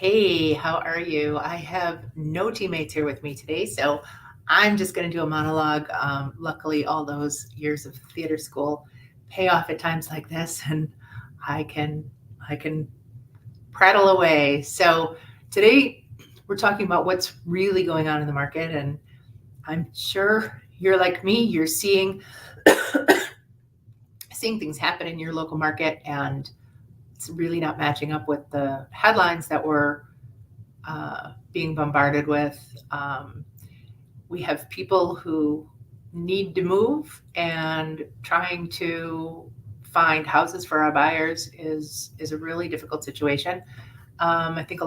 Hey, how are you? I have no teammates here with me today, so I'm just going to do a monologue. Luckily, all those years of theater school pay off at times like this, and I can I can prattle away. So today we're talking about what's really going on in the market, and I'm sure you're like me. You're seeing seeing things happen in your local market, and it's really not matching up with the headlines that we're being bombarded with. We have people who need to move, and trying to find houses for our buyers is a really difficult situation. I think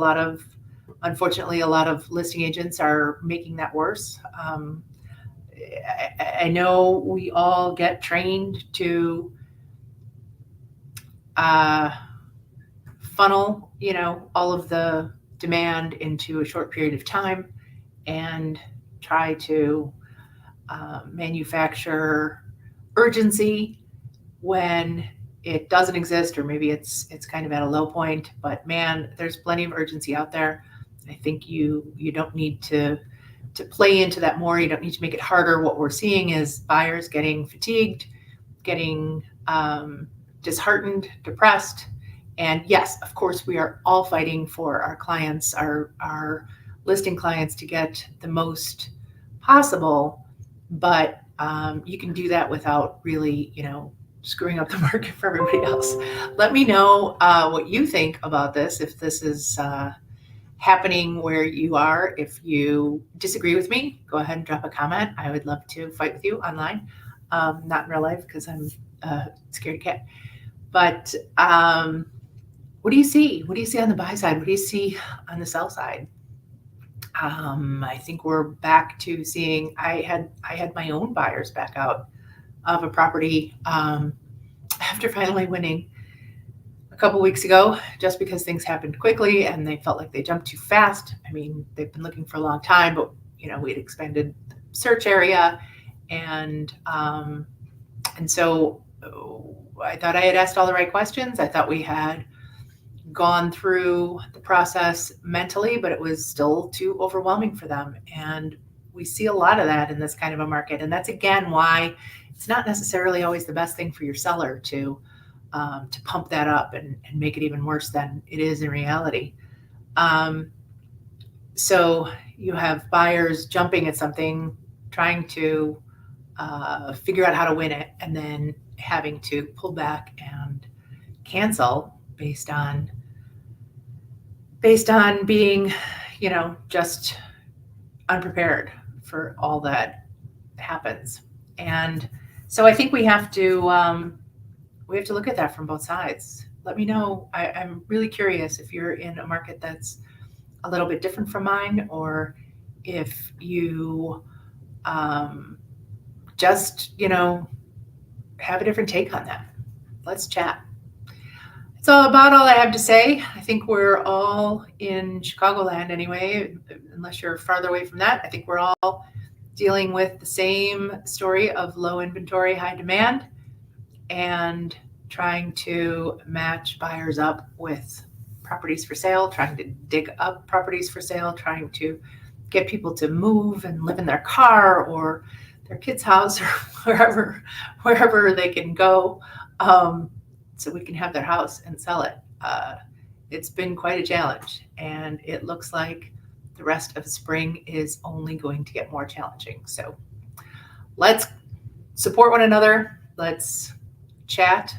unfortunately, a lot of listing agents are making that worse. I know we all get trained to uh, funnel, all of the demand into a short period of time and try to manufacture urgency when it doesn't exist, or maybe it's kind of at a low point. But man, there's plenty of urgency out there. I think you don't need to play into that more. You don't need to make it harder. What we're seeing is buyers getting fatigued, getting disheartened, depressed. And yes, of course, we are all fighting for our clients, our listing clients, to get the most possible. But you can do that without really, screwing up the market for everybody else. Let me know what you think about this, if this is happening where you are. If you disagree with me, go ahead and drop a comment. I would love to fight with you online, not in real life because I'm a scaredy cat. But what do you see? What do you see on the buy side? What do you see on the sell side? I think we're back to seeing. I had my own buyers back out of a property after finally winning a couple weeks ago, just because things happened quickly and they felt like they jumped too fast. I mean, they've been looking for a long time, but we'd expanded the search area, and so I thought I had asked all the right questions. I thought we had gone through the process mentally, but it was still too overwhelming for them. And we see a lot of that in this kind of a market. And that's, again, why it's not necessarily always the best thing for your seller to pump that up and make it even worse than it is in reality. So you have buyers jumping at something, trying to figure out how to win it, and then having to pull back and cancel based on being, just unprepared for all that happens. And so I think we have to look at that from both sides. Let me know. I'm really curious if you're in a market that's a little bit different from mine, or if you just, have a different take on that. Let's chat. It's about all I have to say. I think we're all in Chicagoland anyway, unless you're farther away from that. I think we're all dealing with the same story of low inventory, high demand, and trying to match buyers up with properties for sale, trying to dig up properties for sale, trying to get people to move and live in their car or their kid's house or wherever they can go, so we can have their house and sell it. It's been quite a challenge, and it looks like the rest of spring is only going to get more challenging. So let's support one another. Let's chat.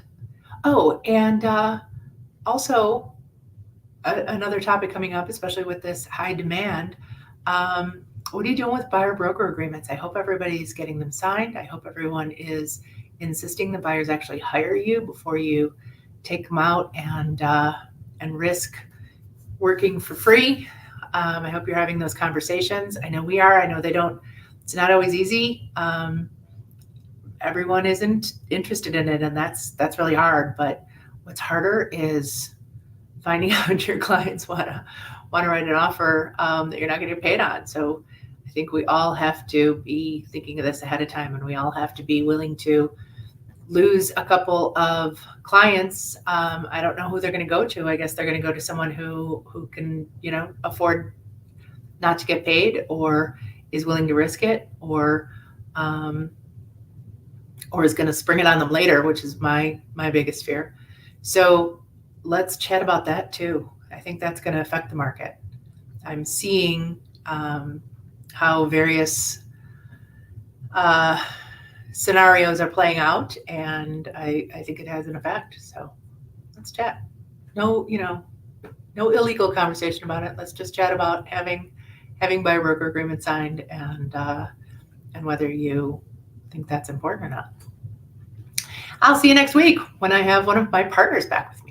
Oh, and also another topic coming up, especially with this high demand. What are you doing with buyer broker agreements? I hope everybody's getting them signed. I hope everyone is insisting the buyers actually hire you before you take them out and risk working for free. I hope you're having those conversations. I know we are. I know they don't. It's not always easy. Everyone isn't interested in it, and that's really hard. But what's harder is finding out your clients want to write an offer that you're not going to get paid on. So I think we all have to be thinking of this ahead of time, and we all have to be willing to lose a couple of clients, I don't know who they're going to go to. I guess they're going to go to someone who can, afford not to get paid, or is willing to risk it, um, or is going to spring it on them later, which is my biggest fear. So let's chat about that too. I think that's going to affect the market. I'm seeing how various scenarios are playing out, and I think it has an effect. So let's chat. No, no illegal conversation about it. Let's just chat about having buyer broker agreement signed, and whether you think that's important or not. I'll see you next week when I have one of my partners back with me.